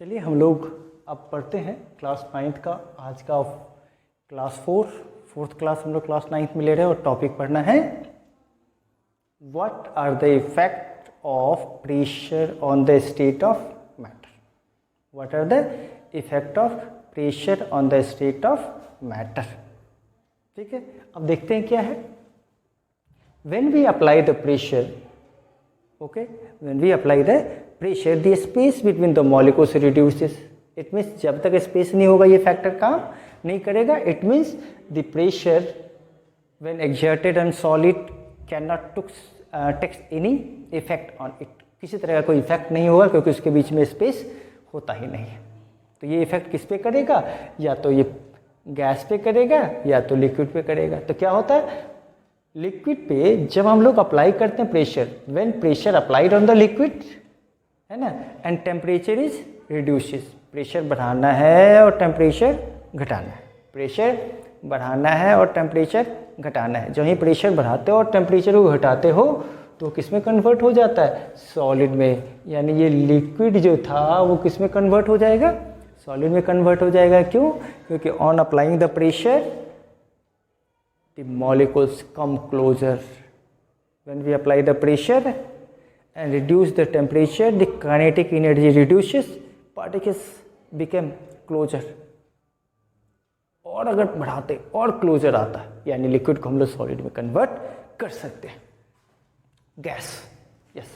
चलिए हम लोग अब पढ़ते हैं क्लास 9th का। आज का क्लास 4th क्लास हम लोग क्लास 9th में ले रहे हैं और टॉपिक पढ़ना है what are the effect of pressure on the state of matter. What are the effect of pressure on the state of matter. ठीक है, अब देखते हैं क्या है। When we apply the pressure, okay, when we apply the pressure the space between the molecules reduces. It means जब तक space नहीं होगा ये फैक्टर काम नहीं करेगा. It means the pressure when exerted on solid cannot take any effect on it. किसी तरह का कोई इफेक्ट नहीं होगा क्योंकि उसके बीच में स्पेस होता ही नहीं है. तो ये इफेक्ट किस पे करेगा? या तो ये गैस पे करेगा या तो लिक्विड पे करेगा. तो क्या होता है, लिक्विड पे जब हम लोग अप्लाई करते हैं pressure, when pressure applied on the liquid, है ना, and temperature is reduces. Pressure बढ़ाना है और टेम्परेचर घटाना है. प्रेशर बढ़ाना है और टेम्परेचर घटाना है. जब ही प्रेशर बढ़ाते हो और टेम्परेचर को घटाते हो तो किस में कन्वर्ट हो जाता है? सॉलिड में. यानी ये लिक्विड जो था वो किस में कन्वर्ट हो जाएगा? सॉलिड में कन्वर्ट हो जाएगा. क्यों? क्योंकि on applying the pressure the molecules come closer. When we apply the pressure and reduce the temperature, the kinetic energy reduces, particles become closer. और अगर बढ़ाते और क्लोजर आता है यानी लिक्विड को हम लोग सॉलिड में कन्वर्ट कर सकते हैं. गैस, यस,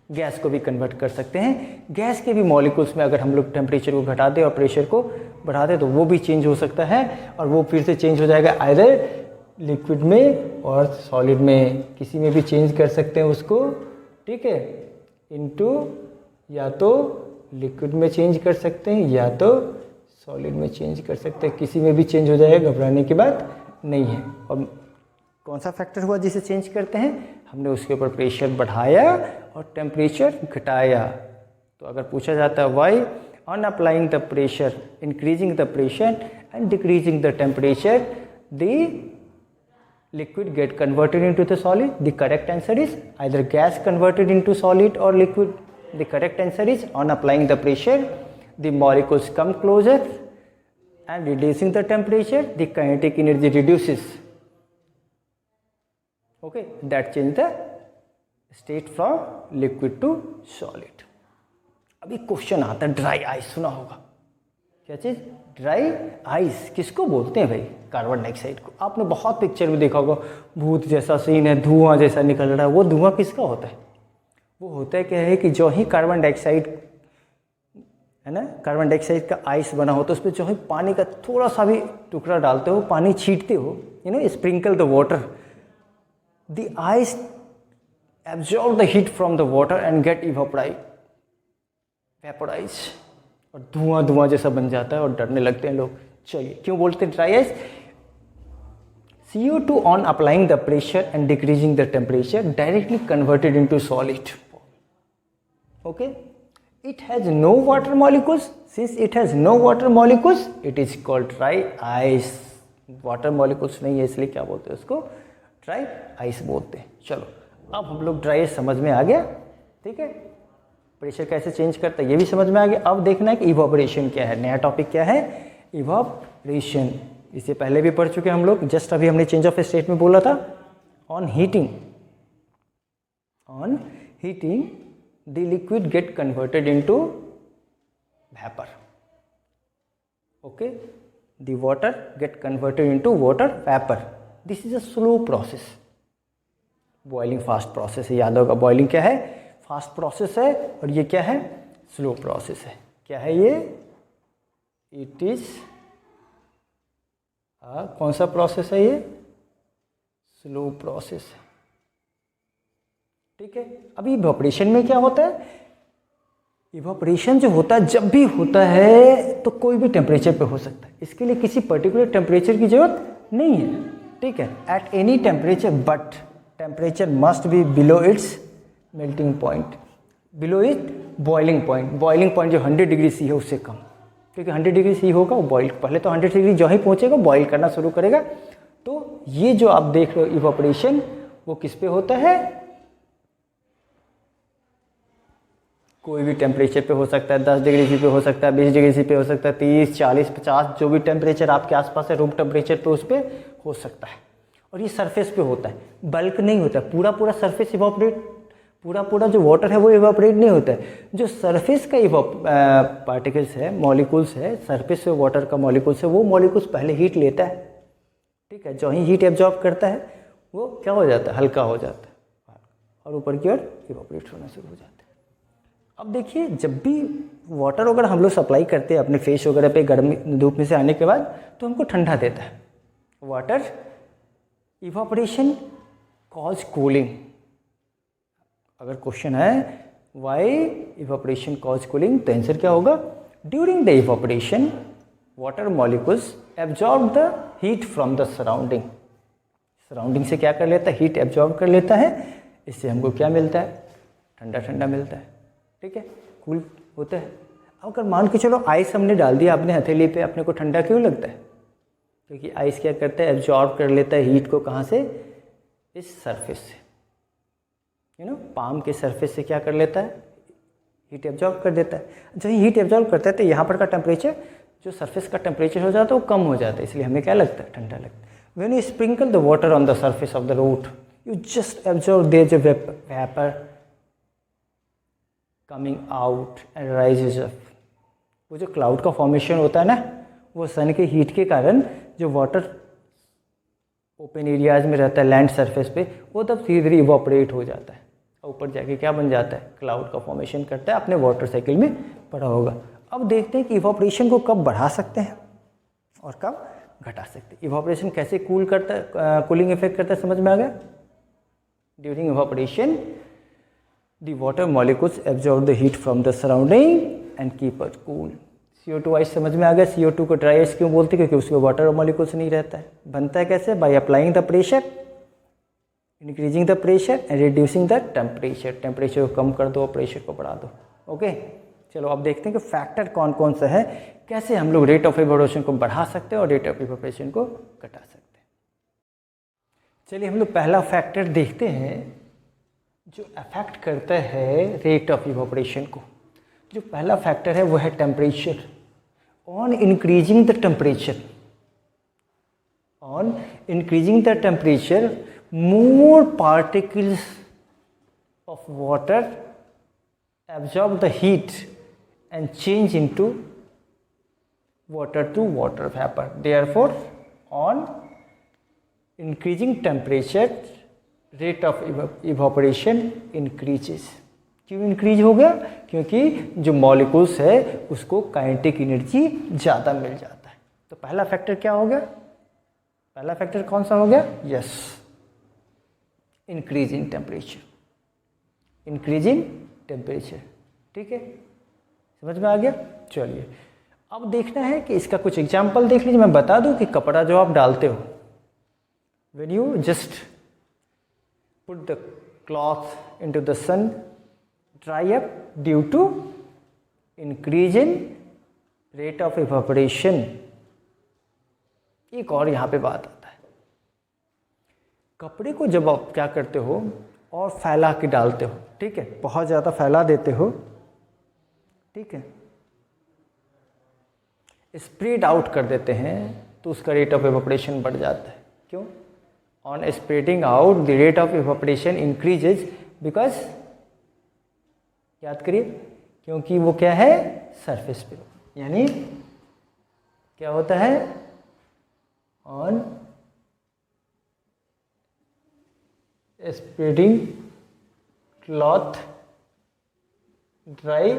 गैस को भी कन्वर्ट कर सकते हैं. गैस के भी मॉलिक्यूल्स में अगर हम लोग टेम्परेचर को घटा दें और प्रेशर को बढ़ा दें तो वो भी चेंज हो सकता है और वो फिर से चेंज हो जाएगा आइदर लिक्विड में और सॉलिड में. किसी में भी चेंज कर सकते हैं उसको. ठीक है, इनटू या तो लिक्विड में चेंज कर सकते हैं या तो सॉलिड में चेंज कर सकते हैं. किसी में भी चेंज हो जाएगा, घबराने की बात नहीं है. और कौन सा फैक्टर हुआ जिसे चेंज करते हैं? हमने उसके ऊपर प्रेशर बढ़ाया और टेम्परेचर घटाया. तो अगर पूछा जाता है why on applying the pressure increasing the pressure and decreasing the temperature the liquid get converted into the solid, the correct answer is either gas converted into solid or liquid. The correct answer is on applying the pressure the molecules come closer and reducing the temperature the kinetic energy reduces. Okay, that change the state from liquid to solid. अभी question आता है dry ice. सुना होगा क्या चीज? Dry ice. किसको बोलते हैं भाई? कार्बन डाइऑक्साइड को. आपने बहुत पिक्चर में देखा होगा, भूत जैसा सीन है, धुआं जैसा निकल रहा है. वो धुआं किसका होता है? वो होता है क्या है कि जो ही कार्बन डाइऑक्साइड है ना, कार्बन डाइऑक्साइड का आइस बना हो तो उस पर जो ही पानी का थोड़ा सा भी टुकड़ा डालते हो, पानी छींटते हो, you know, sprinkle the water, the ice absorb the heat from the water and get vaporize और धुआं जैसा बन जाता है और डरने लगते हैं लोग. चलिए, क्यों बोलते हैं dry ice? CO2 on applying the pressure and decreasing the temperature directly converted into solid. Okay, it has no water molecules. Since it has no water molecules, it is called dry ice. Water molecules नहीं है इसलिए क्या बोलते हैं उसको? Dry ice बोलते हैं. चलो, अब हम लोग ड्राई आइस समझ में आ गया. ठीक है, प्रेशर कैसे चेंज करता है ये भी समझ में आ गया. अब देखना है कि इवोपरेशन क्या है. नया टॉपिक क्या है? इवोपरेशन. इससे पहले भी पढ़ चुके हम लोग. जस्ट अभी हमने चेंज ऑफ स्टेट में बोला था. On heating the liquid get converted into vapour. Okay, the water get converted into water vapour. This is a slow process. Boiling fast process है. याद होगा बॉइलिंग क्या है? फास्ट प्रोसेस है और ये क्या है? स्लो प्रोसेस है. क्या है ये? इट इज कौन सा प्रोसेस है ये? स्लो प्रोसेस है. ठीक है, अभी इवोपरेशन में क्या होता है? इवोपरेशन जो होता है, जब भी होता है तो कोई भी टेम्परेचर पे हो सकता है. इसके लिए किसी पर्टिकुलर टेम्परेचर की जरूरत नहीं है. ठीक है, at any temperature, but temperature must be below it's melting point, below it boiling point. Boiling point जो 100 डिग्री सी है उससे कम. क्योंकि 100 डिग्री सी होगा वो बॉइल, पहले तो 100 डिग्री जो ही पहुंचेगा बॉइल करना शुरू करेगा. तो ये जो आप देख रहे हो इवोपरेशन, वो किस पे होता है? कोई भी टेम्परेचर पे हो सकता है, 10 डिग्री सी पे हो सकता है, 20 डिग्री सी पे हो सकता है, 30, 40, 50 जो भी टेम्परेचर आपके आसपास है रूम टेम्परेचर पे उस पर हो सकता है। और ये सरफेस पे होता है, बल्क नहीं होता है, पूरा पूरा सरफेस इवापोरेट, पूरा पूरा जो वाटर है वो इवापोरेट नहीं होता है। जो सरफेस का पार्टिकल्स है, मॉलिक्यूल्स है, सरफेस पे वाटर का मॉलिक्यूल्स है, वो मॉलिक्यूल्स पहले हीट लेता है, ठीक है। जो ही हीट एब्जॉर्ब करता है वो क्या हो जाता है, हल्का हो जाता है और ऊपर की ओर इवापोरेट होना शुरू हो जाता है। अब देखिए, जब भी वाटर वगैरह हम लोग सप्लाई करते हैं अपने फेस वगैरह पे गर्मी धूप में से आने के बाद, तो हमको ठंडा देता है। Water evaporation cause cooling. अगर क्वेश्चन है वाई इवापोरेशन कॉज कूलिंग, तो आंसर क्या होगा, during the evaporation water molecules absorb the heat from the surrounding. Surrounding से क्या कर लेता है, हीट एब्जॉर्ब कर लेता है, इससे हमको क्या मिलता है, ठंडा ठंडा मिलता है, ठीक है, कूल होता है। अब अगर मान के चलो आइस हमने डाल दिया अपने हथेली पे, अपने को ठंडा क्यों लगता है, क्योंकि आइस क्या करता है, एब्जॉर्ब कर लेता है हीट को, कहाँ से, इस सरफेस से, पाम के सरफेस से क्या कर लेता है, हीट एब्जॉर्ब कर देता है। जब हीट एब्जॉर्ब करता है तो यहाँ पर का टेम्परेचर, जो सरफेस का टेम्परेचर हो जाता है वो कम हो जाता है, इसलिए हमें क्या लगता है, ठंडा लगता है। When you sprinkle the water on the surface of the root, you just absorb there जो vapour coming out and rises up. वो जो क्लाउड का फॉर्मेशन होता है ना, वो सन के हीट के कारण जो वाटर ओपन एरियाज में रहता है लैंड सरफेस पे, वो तब धीरे धीरे इवापोरेट हो जाता है, ऊपर जाके क्या बन जाता है, क्लाउड का फॉर्मेशन करता है। अपने वाटर साइकिल में पढ़ा होगा। अब देखते हैं कि इवापोरेशन को कब बढ़ा सकते हैं और कब घटा सकते हैं। इवापोरेशन कैसे कूल करता है, कूलिंग इफेक्ट करता है, समझ में आ गया। During evaporation the water molecules absorb the heat from the surrounding and keep it cool। CO2 ice समझ में आ गया। CO2 को ड्राई आइस क्यों बोलते हैं, क्योंकि उसमें वाटर मॉलिक्यूल्स नहीं रहता है। बनता है कैसे, by applying the pressure, increasing the pressure and reducing the temperature. Temperature को कम कर दो, प्रेशर को बढ़ा दो। ओके, चलो अब देखते हैं कि फैक्टर कौन कौन सा है, कैसे हम लोग रेट ऑफ इवापोरेशन को बढ़ा सकते हैं और रेट ऑफ इवापोरेशन को घटा सकते हैं। चलिए हम लोग पहला फैक्टर देखते हैं जो अफेक्ट करता है रेट ऑफ इवापोरेशन को। जो पहला फैक्टर है वो है temperature. On increasing the temperature, on increasing the temperature, more particles of water absorb the heat and change into water to water vapor. Therefore, on increasing temperature, rate of evaporation increases. क्यों increase हो गया, क्योंकि जो molecules है उसको kinetic energy ज़्यादा मिल जाता है। तो पहला फैक्टर क्या हो गया, पहला फैक्टर कौन सा हो गया, yes, increase in temperature, increase in temperature. ठीक है, समझ में आ गया। चलिए अब देखना है कि इसका कुछ एग्जाम्पल देख लीजिए। मैं बता दूं कि कपड़ा जो आप डालते हो, when you just put the cloth into the sun, dry up due to increase in rate of evaporation. एक और यहाँ पे बात आता है, कपड़े को जब आप क्या करते हो और फैला के डालते हो, ठीक है, बहुत ज़्यादा फैला देते हो, ठीक है, स्प्रेड आउट कर देते हैं, तो उसका रेट ऑफ इवेपोरेशन बढ़ जाता है। क्यों? On spreading out the rate of evaporation increases because, याद करिए, क्योंकि वो क्या है, सरफेस पे, यानी क्या होता है, on spreading cloth dry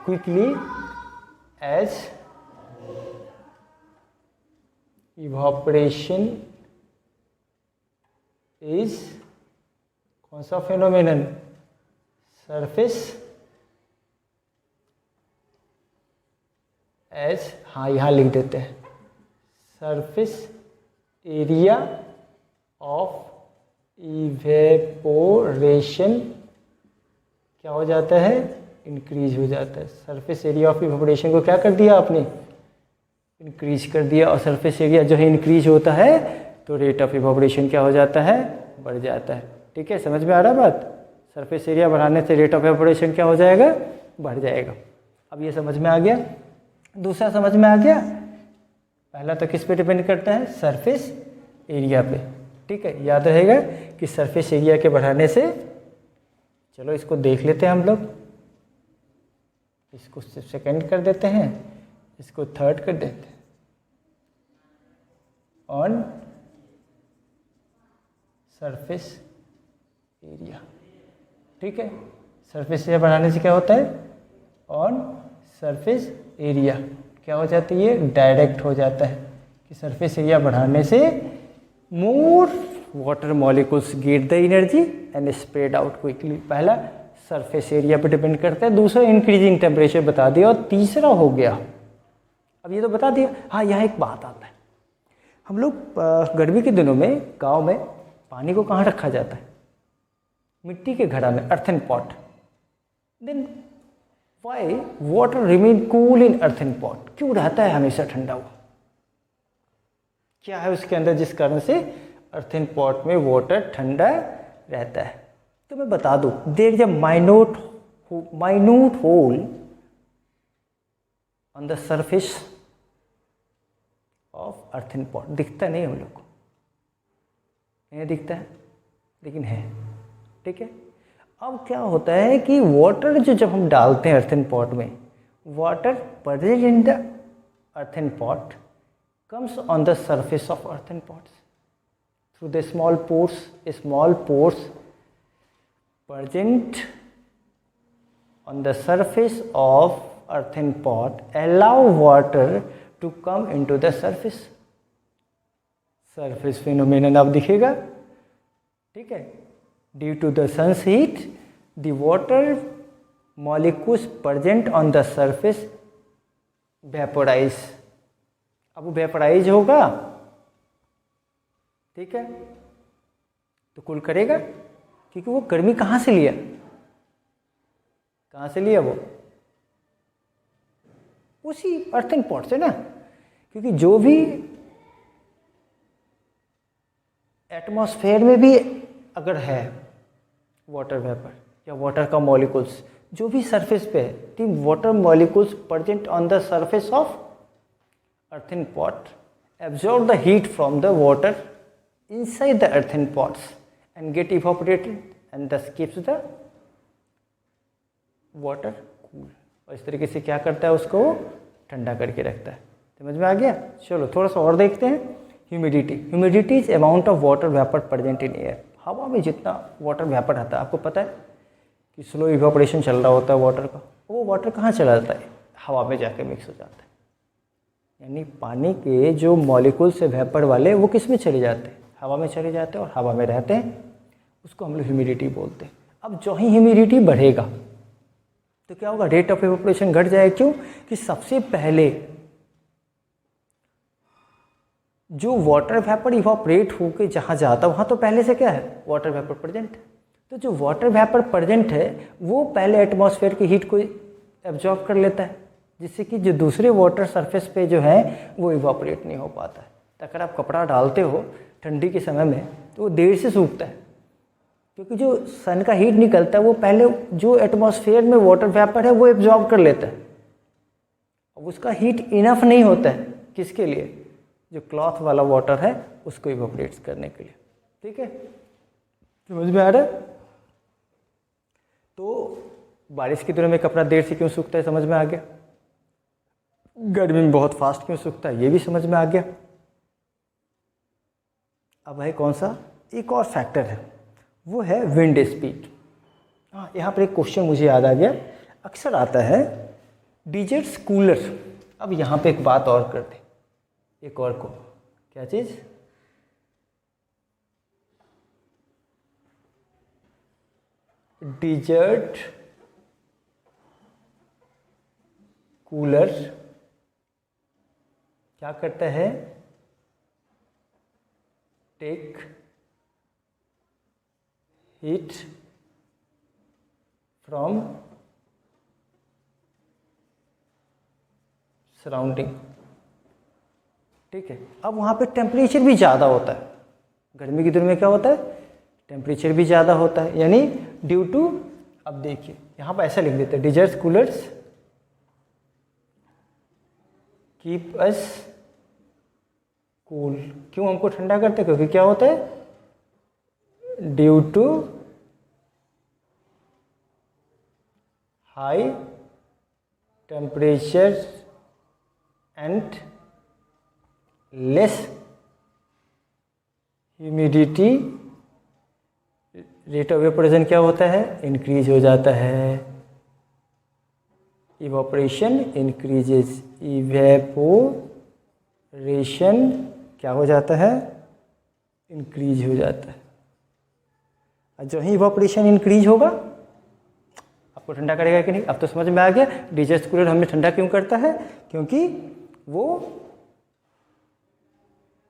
quickly as evaporation is कौन सा फेनोमेनन, सरफेस एज, हाँ यहाँ लिख देते हैं, सरफेस एरिया ऑफ इवेपोरेशन क्या हो जाता है, इंक्रीज हो जाता है। सरफेस एरिया ऑफ इवेपोरेशन को क्या कर दिया आपने, इंक्रीज कर दिया, और सरफेस एरिया जो है इंक्रीज होता है तो रेट ऑफ इवेपोरेशन क्या हो जाता है, बढ़ जाता है। ठीक है, समझ में आ रहा है बात? सरफेस एरिया बढ़ाने से रेट ऑफ इवेपोरेशन क्या हो जाएगा, बढ़ जाएगा। अब ये समझ में आ गया। दूसरा समझ में आ गया, पहला तो किस पे डिपेंड करता है, सरफेस एरिया पे। ठीक है, याद रहेगा कि सरफेस एरिया के बढ़ाने से, चलो इसको देख लेते हैं हम लोग, इसको सेकंड कर देते हैं, इसको थर्ड कर देते हैं। ऑन सरफेस एरिया, ठीक है, सरफेस एरिया बढ़ाने से क्या होता है, ऑन सरफेस एरिया क्या हो जाती है, डायरेक्ट हो जाता है कि सरफेस एरिया बढ़ाने से more water molecules get the energy and spread out quickly. पहला सरफेस एरिया पे डिपेंड करता है, दूसरा इंक्रीजिंग टेम्परेचर बता दिया, और तीसरा हो गया, अब ये तो बता दिया। हाँ, यहाँ एक बात आता है, हम लोग गर्मी के दिनों में गांव में पानी को कहाँ रखा जाता है, मिट्टी के घड़ा में, earthen pot. Then why water remain cool in earthen pot, क्यों रहता है हमेशा ठंडा हुआ, क्या है उसके अंदर जिस कारण से अर्थन पॉट में वाटर ठंडा रहता है? तो मैं बता दूं, there is a minute hole on the surface of earthen pot. दिखता नहीं हम लोग को, नहीं दिखता है, लेकिन है। ठीक है, अब क्या होता है कि वाटर जो जब हम डालते हैं अर्थन पॉट में, water present in the earthen pot comes on the surface of earthen pots through the small pores present on the surface of earthen pot allow water to come into the surface phenomenon अब दिखेगा। ठीक है, due to the sun's heat the water molecules present on the surface vaporize। अब वो vaporise होगा, ठीक है, तो कूल करेगा, क्योंकि वो गर्मी कहाँ से लिया, कहाँ से लिया वो, उसी अर्थन पॉट से ना। क्योंकि जो भी एटमॉस्फेयर में भी अगर है वाटर वेपर या वाटर का मॉलिक्यूल्स जो भी सरफेस पे है, the water molecules present on the surface of earthen pot absorb the heat from the water inside the earthen pots and get evaporated and thus keeps the water cool। और इस तरीके से क्या करता है, उसको ठंडा करके रखता है। समझ में आ गया? चलो थोड़ा सा और देखते हैं। Humidity is amount of water vapour present in air. हवा में जितना वाटर वेपर आता है, आपको पता है कि स्लो इवापोरेशन चल रहा होता है वाटर का, वो वाटर कहाँ चला जाता है, हवा में जाके मिक्स हो जाता है। यानी पानी के जो मॉलिक्यूल्स से वेपर वाले वो किस में चले जाते हैं, हवा में चले जाते हैं और हवा में रहते हैं, उसको हम लोग ह्यूमिडिटी बोलते हैं। अब जो ही ह्यूमिडिटी बढ़ेगा तो क्या होगा, रेट ऑफ इवेपोरेशन घट जाएगा। क्यों कि सबसे पहले जो वाटर वेपर इवापोरेट होकर जहाँ जाता है वहाँ तो पहले से क्या है, वाटर वेपर प्रेजेंट है। तो जो वाटर वेपर प्रेजेंट है वो पहले एटमॉस्फेयर की हीट को एब्जॉर्ब कर लेता है, जिससे कि जो दूसरे वाटर सरफेस पे जो है वो इवापोरेट नहीं हो पाता है। तो अगर आप कपड़ा डालते हो ठंडी के समय में तो वो देर से सूखता है, क्योंकि जो सन का हीट निकलता है वो पहले जो एटमॉस्फेयर में वाटर वेपर है वो एब्जॉर्ब कर लेता है। अब उसका हीट इनफ नहीं होता है किसके लिए, जो क्लॉथ वाला वाटर है उसको इवापोरेट करने के लिए। ठीक है, समझ में आ रहा है? तो बारिश के दिनों में कपड़ा देर से क्यों सूखता है, समझ में आ गया। गर्मी में बहुत फास्ट क्यों सूखता है, ये भी समझ में आ गया। अब है कौन सा, एक और फैक्टर है, वो है विंड स्पीड। हाँ, यहाँ पर एक क्वेश्चन मुझे याद आ गया, अक्सर आता है डिजिट्स कूलर। अब यहाँ पे एक बात और कर दे, एक और को, क्या चीज़, डिजर्ट कूलर क्या करता है, टेक हीट फ्रॉम सराउंडिंग। ठीक है, अब वहाँ पे टेम्परेचर भी ज़्यादा होता है। गर्मी के दिन में क्या होता है, टेम्परेचर भी ज़्यादा होता है, यानी ड्यू टू, अब देखिए यहाँ पर ऐसा लिख देते हैं, desert coolers keep us cool. क्यों हमको ठंडा करते हैं? क्योंकि क्या होता है, due to high temperature and less humidity, rate of evaporation क्या होता है, इंक्रीज हो जाता है। इवेपोरेशन इंक्रीजेज, इवेपोरेशन क्या हो जाता है, इंक्रीज हो जाता है। और जो ही इवेपोरेशन इंक्रीज होगा आपको ठंडा करेगा कि नहीं? अब तो समझ में आ गया डिजर्ट कूलर हमें ठंडा क्यों करता है, क्योंकि वो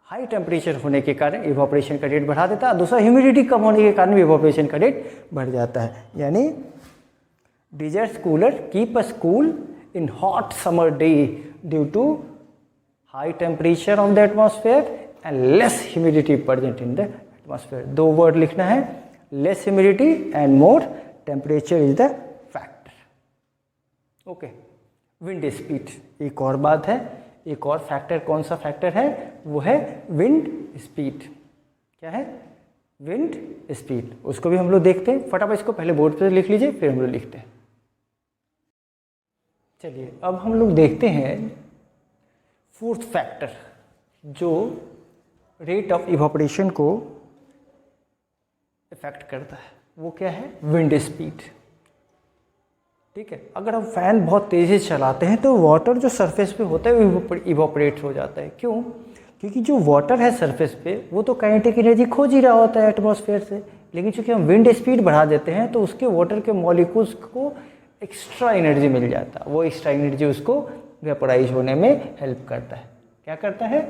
हाई टेम्परेचर होने के कारण इवेपोरेशन का रेट बढ़ा देता है, दूसरा ह्यूमिडिटी कम होने के कारण इवेपोरेशन का रेट बढ़ जाता है। यानी desert cooler keep us cool in hot summer day due to high temperature of the atmosphere and less humidity present in the atmosphere. दो वर्ड लिखना है, less humidity and more temperature is the factor. Okay, wind speed एक और बात है, एक और factor, कौन सा फैक्टर है, वो है विंड स्पीड। क्या है, विंड स्पीड, उसको भी हम लोग देखते हैं। फटाफट इसको पहले बोर्ड पे लिख लीजिए, फिर हम लोग लिखते हैं। चलिए अब हम लोग देखते हैं फोर्थ फैक्टर जो रेट ऑफ इवेपोरेशन को इफेक्ट करता है, वो क्या है, विंड स्पीड। ठीक है, अगर हम फैन बहुत तेज़ी से चलाते हैं तो वाटर जो सरफेस पे होता है वो इवापोरेट हो जाता है। क्यों? क्योंकि जो वाटर है सरफेस पे वो तो काइनेटिक एनर्जी खोज ही रहा होता है एटमॉस्फेयर से, लेकिन चूंकि हम विंड स्पीड बढ़ा देते हैं तो उसके वाटर के मॉलिक्यूल्स को एक्स्ट्रा एनर्जी मिल जाता है, वो एक्स्ट्रा एनर्जी उसको वेपोराइज होने में हेल्प करता है। क्या करता है,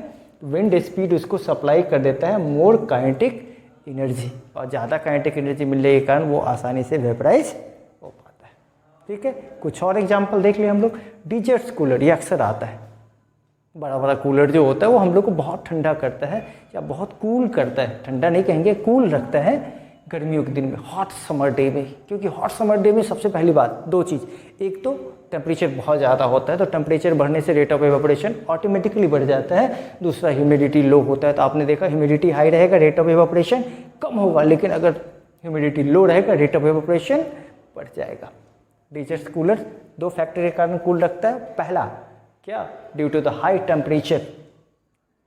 विंड स्पीड उसको सप्लाई कर देता है मोर काइनेटिक एनर्जी, और ज़्यादा काइनेटिक एनर्जी मिलने के कारण वो आसानी से वेपोराइज हो पाता है। ठीक है, कुछ और एग्जांपल देख लिए हम लोग। डिजर्ट कूलर, ये अक्सर आता है, बड़ा बड़ा कूलर जो होता है वो हम लोग को बहुत ठंडा करता है या बहुत कूल करता है, ठंडा नहीं कहेंगे, कूल रखता है गर्मियों के दिन में, हॉट समर डे में। क्योंकि हॉट समर डे में सबसे पहली बात दो चीज़, एक तो टेम्परेचर बहुत ज़्यादा होता है तो टेम्परेचर बढ़ने से रेट ऑफ इवेपोरेशन ऑटोमेटिकली बढ़ जाता है। दूसरा ह्यूमिडिटी लो होता है, तो आपने देखा ह्यूमिडिटी हाई रहेगा रेट ऑफ इवेपोरेशन कम होगा, लेकिन अगर ह्यूमिडिटी लो रहेगा रेट ऑफ इवेपोरेशन बढ़ जाएगा। डिजर्ट कूलर दो फैक्टर के कारण कूल रखता है। पहला क्या, due to the high temperature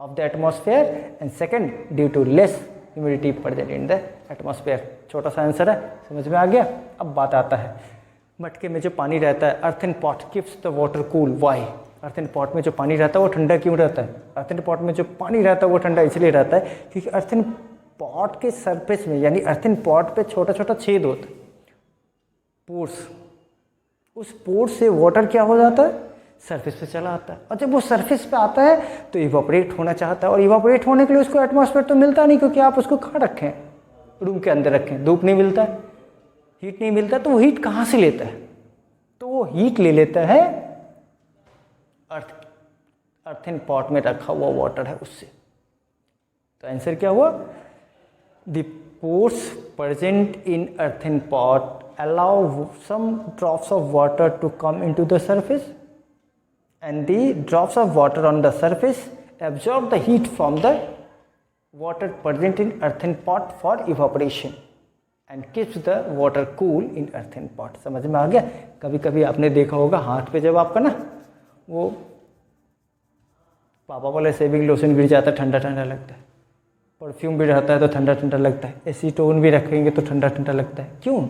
of the atmosphere, and second due to less humidity present in the atmosphere. छोटा सा आंसर है, समझ में आ गया। अब बात आता है मटके में जो पानी रहता है, earthen pot keeps the water cool, why? Earthen pot में जो पानी रहता है वो ठंडा क्यों रहता है? अर्थन पॉट में जो पानी रहता है वो ठंडा इसलिए रहता है क्योंकि अर्थन पॉट के सरफेस में, यानी अर्थन पॉट पे छोटा छोटा छेद होता है, पोर्स, उस पोर्स से वाटर क्या हो जाता है, सरफेस पे चला आता है, और जब वो सरफेस पे आता है तो इवापोरेट होना चाहता है, और इवापोरेट होने के लिए उसको एटमॉस्फेयर तो मिलता नहीं, क्योंकि आप उसको कहाँ रखें, रूम के अंदर रखें, धूप नहीं मिलता है, हीट नहीं मिलता, तो वो हीट कहाँ से लेता है, तो वो हीट ले लेता है अर्थन पॉट में रखा हुआ वाटर है उससे। तो आंसर क्या हुआ, the pores present in earthen pot allow some drops of water to come into the surface, and the drops of water on the surface absorb the heat from the water present in earthen pot for evaporation and keeps the water cool in earthen pot। समझ में आ गया। कभी कभी आपने देखा होगा हाथ पे जब आपका ना वो पापा वाला सेविंग लोशन गिर जाता है, ठंडा ठंडा लगता है, परफ्यूम भी रहता है तो ठंडा ठंडा लगता है, एसीटोन भी रखेंगे तो ठंडा ठंडा लगता है। क्यों?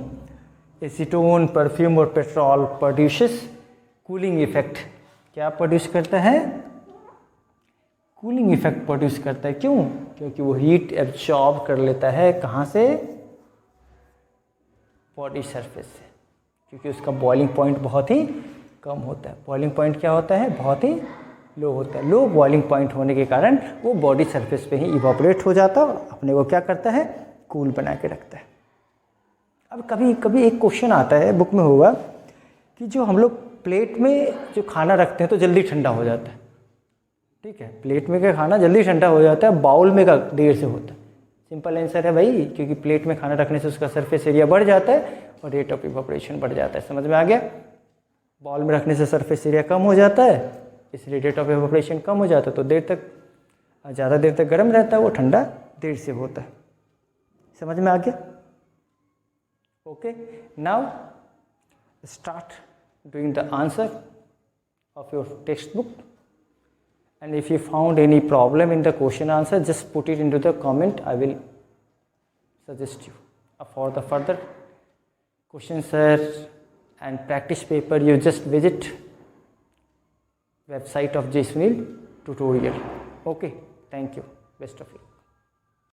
एसीटोन, परफ्यूम और पेट्रोल प्रोड्यूसेस कूलिंग इफेक्ट। क्या प्रोड्यूस करता है? कूलिंग इफेक्ट प्रोड्यूस करता है। क्यों? क्योंकि वो हीट एब्जॉर्ब कर लेता है, कहाँ से, बॉडी सरफेस से, क्योंकि उसका बॉइलिंग पॉइंट बहुत ही कम होता है। बॉइलिंग पॉइंट क्या होता है, बहुत ही लो होता है। लो बॉइलिंग पॉइंट होने के कारण वो बॉडी सरफेस पे ही इवापोरेट हो जाता है और अपने को क्या करता है, कूल बना के रखता है। अब कभी कभी एक क्वेश्चन आता है, बुक में होगा, कि जो हम लोग प्लेट में जो खाना रखते हैं तो जल्दी ठंडा हो जाता है। ठीक है, प्लेट में का खाना जल्दी ठंडा हो जाता है, बाउल में का देर से होता है। सिंपल आंसर है भाई, क्योंकि प्लेट में खाना रखने से उसका सरफेस एरिया बढ़ जाता है और रेट ऑफ इवापोरेशन बढ़ जाता है। समझ में आ गया? बॉल में रखने से सरफेस एरिया कम हो जाता है, इसलिए रेट ऑफ इवापोरेशन कम हो जाता है, तो देर तक, ज़्यादा देर तक गर्म रहता है, वो ठंडा देर से होता है। समझ में आ गया? Okay, now start doing the answer of your textbook, and if you found any problem in the question answer, just put it into the comment. I will suggest you for the further questions and practice paper. You just visit website of J. Sunil tutorial. Okay, thank you, best of luck.